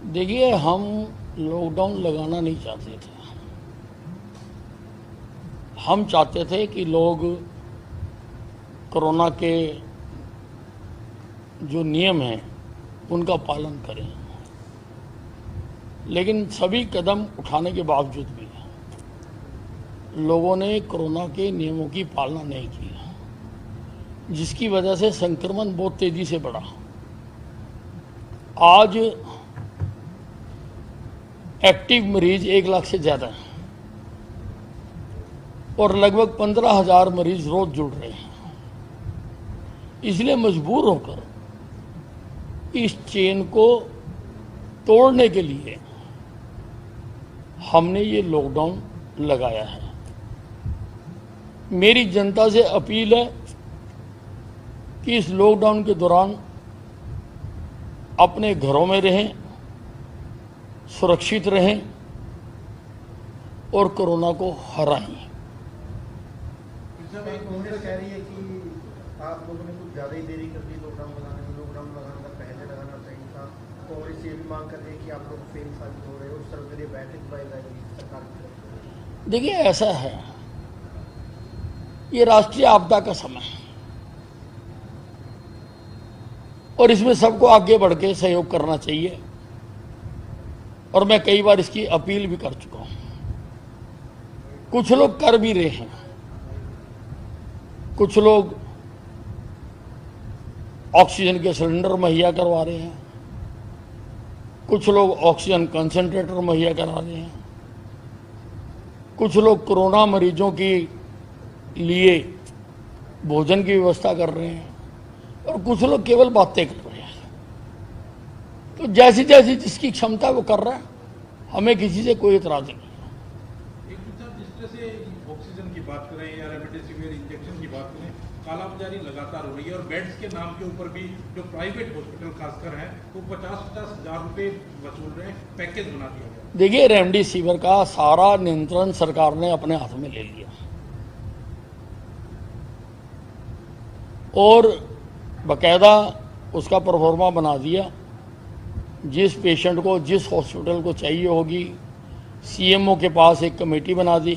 देखिए, हम लॉकडाउन लगाना नहीं चाहते थे। हम चाहते थे कि लोग कोरोना के जो नियम हैं उनका पालन करें, लेकिन सभी कदम उठाने के बावजूद भी लोगों ने कोरोना के नियमों की पालना नहीं की, जिसकी वजह से संक्रमण बहुत तेजी से बढ़ा। आज एक्टिव मरीज 1 लाख से ज़्यादा हैं और लगभग 15,000 मरीज रोज जुड़ रहे हैं। इसलिए मजबूर होकर इस चेन को तोड़ने के लिए हमने ये लॉकडाउन लगाया है। मेरी जनता से अपील है कि इस लॉकडाउन के दौरान अपने घरों में रहें, सुरक्षित रहें और कोरोना को हराएं। कांग्रेस कह रही है कि आप लोगों ने कुछ ज़्यादा ही देरी कर दी लॉकडाउन लगाने में। लॉकडाउन लगाने का पहले लगाना चाहिए था। कांग्रेस ये भी मांग कर रही है कि आप लोग फेल साबित हो रहे हो, उस तरफ के लिए बैठक बुलाई जाएगी सरकार की तरफ। देखिए, ऐसा है, ये राष्ट्रीय आपदा का समय है और इसमें सबको आगे बढ़ के सहयोग करना चाहिए और मैं कई बार इसकी अपील भी कर चुका हूं। कुछ लोग कर भी रहे हैं, कुछ लोग ऑक्सीजन के सिलेंडर मुहैया करवा रहे हैं, कुछ लोग ऑक्सीजन कंसंट्रेटर मुहैया करा रहे हैं, कुछ लोग कोरोना मरीजों के लिए भोजन की व्यवस्था कर रहे हैं और कुछ लोग केवल बातें कर रहे हैं। तो जैसी जैसी जिसकी क्षमता वो कर रहा है, हमें किसी से कोई इतराज नहीं। जिस तरह से ऑक्सीजन की बात करें या रेमडेसिविर इंजेक्शन की बात करें, कालाबाजारी लगातार हो रही है और बेड्स के नाम के ऊपर भी जो प्राइवेट हॉस्पिटल खासकर हैं वो 50-50 हजार रुपए वसूल रहे हैं, पैकेज बना दिया गया। देखिए, रेमडेसिविर का सारा नियंत्रण सरकार ने अपने हाथ में ले लिया और बकायदा उसका प्रोफार्मा बना दिया। जिस पेशेंट को जिस हॉस्पिटल को चाहिए होगी, सीएमओ के पास एक कमेटी बना दी,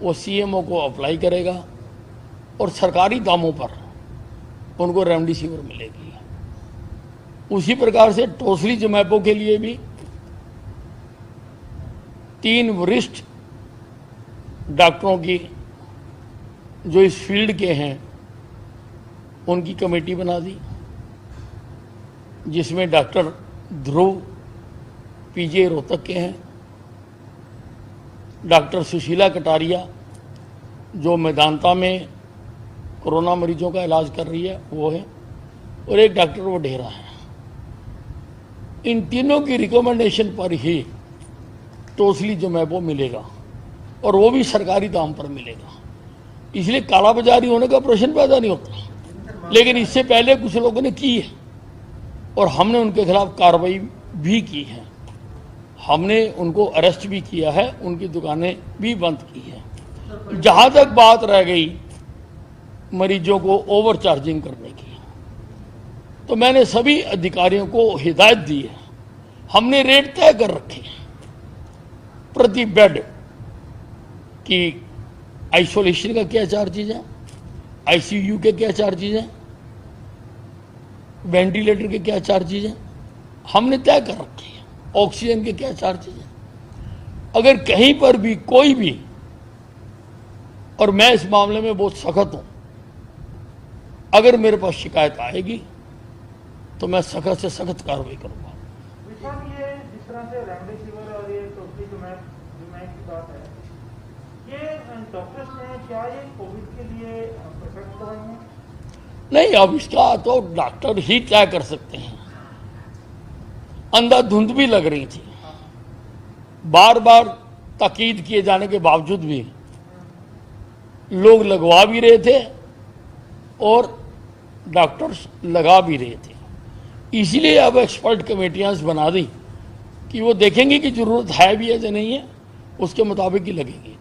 वो सीएमओ को अप्लाई करेगा और सरकारी दामों पर उनको रेमडेसिविर मिलेगी। उसी प्रकार से टोसिलीजुमैब के लिए भी 3 वरिष्ठ डॉक्टरों की जो इस फील्ड के हैं उनकी कमेटी बना दी, जिसमें डॉक्टर ध्रुव पीजे रोहतक के हैं, डॉक्टर सुशीला कटारिया जो मेदांता में कोरोना मरीजों का इलाज कर रही है वो है, और एक डॉक्टर वडेरा है। इन तीनों की रिकमेंडेशन पर ही टोसिलीजुमैब मिलेगा और वो भी सरकारी दाम पर मिलेगा। इसलिए कालाबाजारी होने का प्रश्न पैदा नहीं होता, लेकिन इससे पहले कुछ लोगों ने की है और हमने उनके खिलाफ कार्रवाई भी की है। हमने उनको अरेस्ट भी किया है, उनकी दुकानें भी बंद की है। जहां तक बात रह गई मरीजों को ओवर चार्जिंग करने की, तो मैंने सभी अधिकारियों को हिदायत दी है। हमने रेट तय कर रखे हैं प्रति बेड की, आइसोलेशन का क्या चार्जेज है, आईसीयू के क्या चार्जेज हैं, वेंटिलेटर के क्या चार्जेज हैं, हमने तय कर रखे हैं। ऑक्सीजन के क्या चार्जेज हैं। अगर कहीं पर भी कोई भी, और मैं इस मामले में बहुत सख्त हूं, अगर मेरे पास शिकायत आएगी तो मैं सख्त से सख्त कार्रवाई करूंगा। ये जिस तरह से रेमडेसिविर और ये टोसिलीजुमैब की बात है, ये डॉक्टर्स ने क्या ये कोविड के लिए प्रिफर दवाई है? नहीं, अब इसका तो डॉक्टर ही तय कर सकते हैं। अंधाधुंध भी लग रही थी, बार बार ताकीद किए जाने के बावजूद भी लोग लगवा भी रहे थे और डॉक्टर्स लगा भी रहे थे। इसीलिए अब एक्सपर्ट कमेटियां बना दी कि वो देखेंगे कि जरूरत है भी है या नहीं है, उसके मुताबिक ही लगेगी।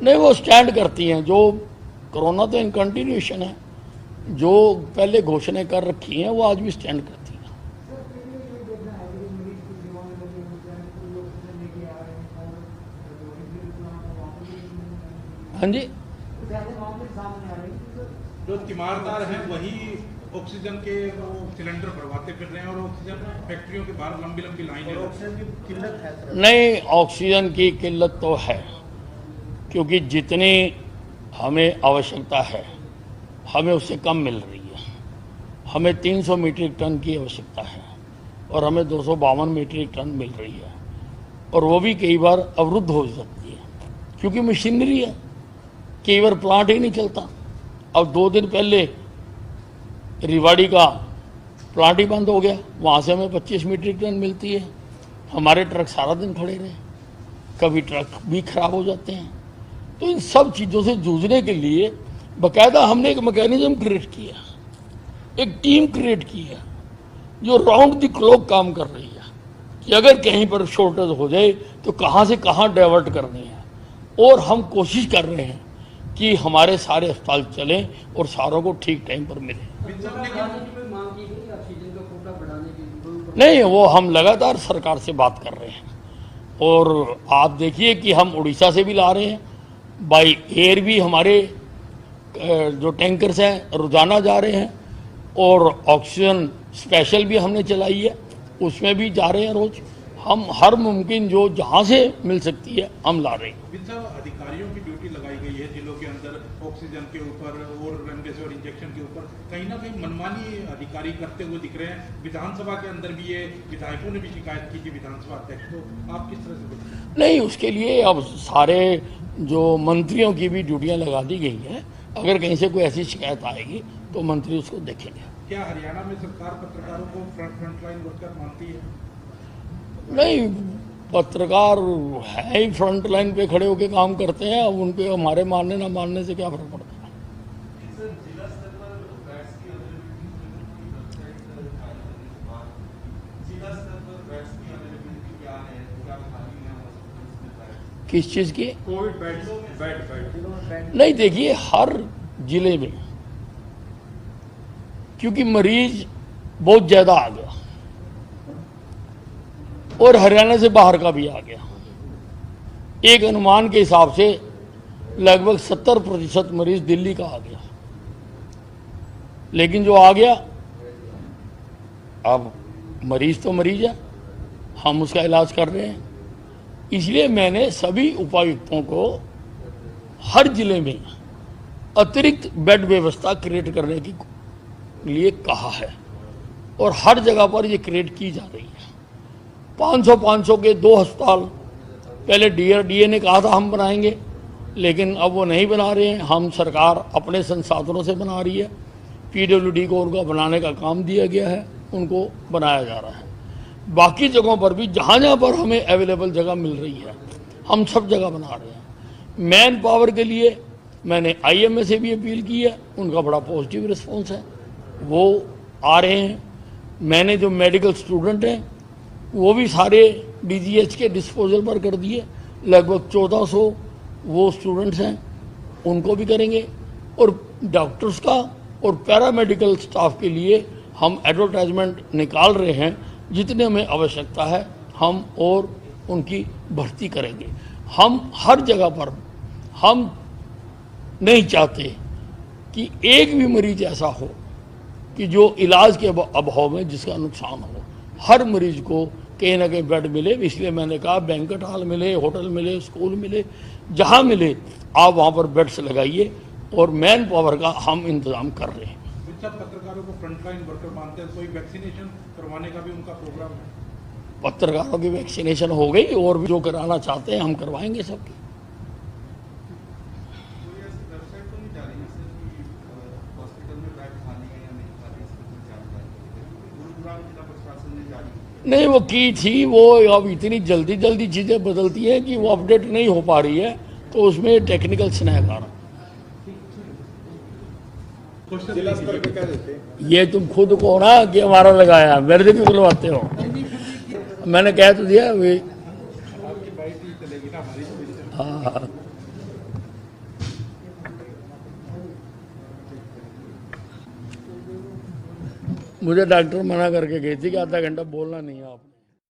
नहीं, वो स्टैंड करती हैं। जो कोरोना तो इन कंटिन्यूएशन है, जो पहले घोषणाएं कर रखी हैं वो आज भी स्टैंड करती हैं। हाँ जी, जो तीमारदार हैं वही ऑक्सीजन के वो सिलेंडर भरवाते फिर रहे हैं और ऑक्सीजन फैक्ट्रियों के बाहर लंबी लंबी लाइनें और ऑक्सीजन की किल्लत है सर। नहीं, ऑक्सीजन की किल्लत तो है, क्योंकि जितनी हमें आवश्यकता है हमें उससे कम मिल रही है। हमें 300 मीट्रिक टन की आवश्यकता है और हमें 252 मीट्रिक टन मिल रही है, और वो भी कई बार अवरुद्ध हो सकती है क्योंकि मशीनरी है, कई बार प्लांट ही नहीं चलता। अब 2 दिन पहले रिवाड़ी का प्लांट ही बंद हो गया, वहाँ से हमें 25 मीट्रिक टन मिलती है। हमारे ट्रक सारा दिन खड़े रहे, कभी ट्रक भी खराब हो जाते हैं। तो इन सब चीज़ों से जूझने के लिए बाकायदा हमने एक मैकेनिज्म क्रिएट किया, एक टीम क्रिएट की है जो राउंड द क्लॉक काम कर रही है कि अगर कहीं पर शॉर्टेज हो जाए तो कहाँ से कहाँ डाइवर्ट करनी है। और हम कोशिश कर रहे हैं कि हमारे सारे अस्पताल चलें और सारों को ठीक टाइम पर मिले। नहीं, वो हम लगातार सरकार से बात कर रहे हैं, और आप देखिए कि हम उड़ीसा से भी ला रहे हैं, बाई एयर भी हमारे जो टैंकर्स हैं रोजाना जा रहे हैं, और ऑक्सीजन स्पेशल भी हमने चलाई है, उसमें भी जा रहे हैं रोज। हम हर मुमकिन जो जहाँ से मिल सकती है हम ला रहे हैं। अधिकारियों की ड्यूटी लगाई गई है जिलों के अंदर ऑक्सीजन के ऊपर और रेमडेसिविर इंजेक्शन के ऊपर, कहीं ना कहीं मनमानी अधिकारी करते हुए दिख रहे हैं। विधानसभा के अंदर भी ये विधायकों ने भी शिकायत की कि विधानसभा अध्यक्ष को आप किस तरह से देखते? नहीं, उसके लिए अब सारे जो मंत्रियों की भी ड्यूटियां लगा दी गई हैं। अगर कहीं से कोई ऐसी शिकायत आएगी तो मंत्री उसको देखेंगे। क्या हरियाणा में सरकार पत्रकारों को फ्रंटलाइन वर्कर मानती है? नहीं, पत्रकार है ही फ्रंट लाइन पे खड़े होकर काम करते हैं। अब उनके हमारे मानने ना मानने से क्या फर्क पड़ता है। किस चीज की? Covid bed. नहीं, देखिए हर जिले में क्योंकि मरीज बहुत ज्यादा आ गया और हरियाणा से बाहर का भी आ गया, एक अनुमान के हिसाब से लगभग 70% मरीज दिल्ली का आ गया। लेकिन जो आ गया, अब मरीज तो मरीज है, हम उसका इलाज कर रहे हैं। इसलिए मैंने सभी उपायुक्तों को हर जिले में अतिरिक्त बेड व्यवस्था क्रिएट करने के लिए कहा है, और हर जगह पर ये क्रिएट की जा रही है। 500 के 2 अस्पताल पहले डीआरडीए ने कहा था हम बनाएंगे, लेकिन अब वो नहीं बना रहे हैं। हम सरकार अपने संसाधनों से बना रही है। पीडब्ल्यूडी को उनका बनाने का काम दिया गया है, उनको बनाया जा रहा है। बाकी जगहों पर भी जहाँ जहाँ पर हमें अवेलेबल जगह मिल रही है हम सब जगह बना रहे हैं। मैन पावर के लिए मैंने आईएमए से भी अपील की है, उनका बड़ा पॉजिटिव रिस्पॉन्स है, वो आ रहे हैं। मैंने जो मेडिकल स्टूडेंट हैं वो भी सारे डीजीएच के डिस्पोजल पर कर दिए, लगभग 1400 वो स्टूडेंट्स हैं, उनको भी करेंगे। और डॉक्टर्स का और पैरामेडिकल स्टाफ के लिए हम एडवर्टाइजमेंट निकाल रहे हैं, जितने हमें आवश्यकता है हम और उनकी भर्ती करेंगे। हम हर जगह पर हम नहीं चाहते कि एक भी मरीज ऐसा हो कि जो इलाज के अभाव में जिसका नुकसान हो। हर मरीज को कहीं ना कहीं बेड मिले, इसलिए मैंने कहा बैंक्वेट हॉल मिले, होटल मिले, स्कूल मिले, जहां मिले आप वहां पर बेड्स लगाइए, और मैन पावर का हम इंतजाम कर रहे हैं। पत्रकारों को फ्रंटलाइन वर्कर मानते हैं, कोई वैक्सीनेशन करवाने का भी उनका प्रोग्राम है? पत्रकारों की वैक्सीनेशन हो गई, और भी जो कराना चाहते हैं हम करवाएंगे सबकी। नहीं, वो की थी, वो अब इतनी जल्दी चीज़ें बदलती हैं कि वो अपडेट नहीं हो पा रही है, तो उसमें टेक्निकल स्नैग आ रहा। ये तुम खुद को ना कि हमारा लगाया, मेरे से क्यों बुलवाते हो? मैंने कह तो दिया वे। हाँ, मुझे डॉक्टर मना करके गई थी कि आधा घंटा बोलना नहीं है आपने।